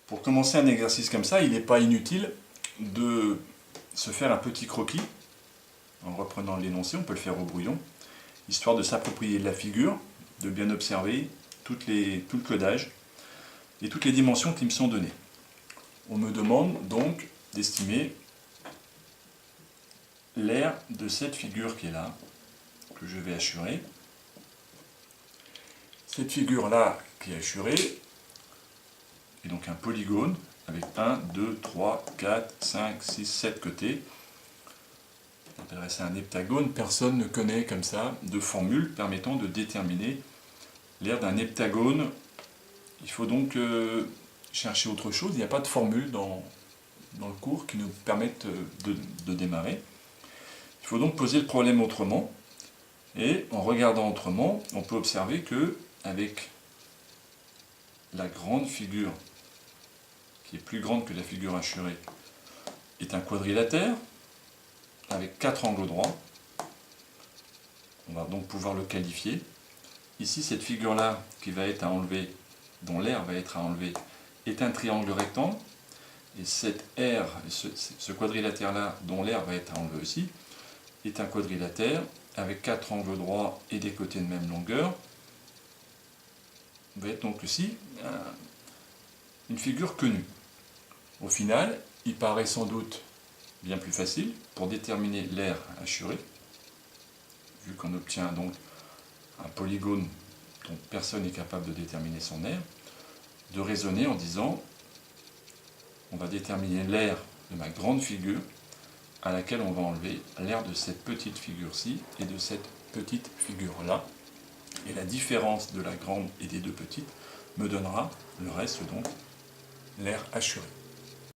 Pour commencer un exercice comme ça, il n'est pas inutile de se faire un petit croquis en reprenant l'énoncé, on peut le faire au brouillon, histoire de s'approprier la figure, de bien observer tout le codage et toutes les dimensions qui me sont données. On me demande donc d'estimer l'aire de cette figure qui est là, que je vais hachurer. Cette figure-là qui est hachurée est donc un polygone avec 1, 2, 3, 4, 5, 6, 7 côtés. On appellerait ça un heptagone. Personne ne connaît comme ça de formule permettant de déterminer l'aire d'un heptagone. Il faut donc chercher autre chose. Il n'y a pas de formule dans le cours qui nous permette de démarrer. Il faut donc poser le problème autrement. Et en regardant autrement, on peut observer que avec la grande figure, qui est plus grande que la figure hachurée, est un quadrilatère avec 4 angles droits. On va donc pouvoir le qualifier. Ici, cette figure-là qui va être à enlever, dont l'aire va être à enlever, est un triangle rectangle. Et cette aire, ce quadrilatère-là, dont l'aire va être à enlever aussi, est un quadrilatère avec 4 angles droits et des côtés de même longueur. Va être donc aussi une figure connue. Au final, il paraît sans doute bien plus facile pour déterminer l'aire hachurée, vu qu'on obtient donc un polygone dont personne n'est capable de déterminer son aire, de raisonner en disant on va déterminer l'aire de ma grande figure à laquelle on va enlever l'aire de cette petite figure-ci et de cette petite figure-là. Et la différence de la grande et des deux petites me donnera le reste, donc l'aire hachurée.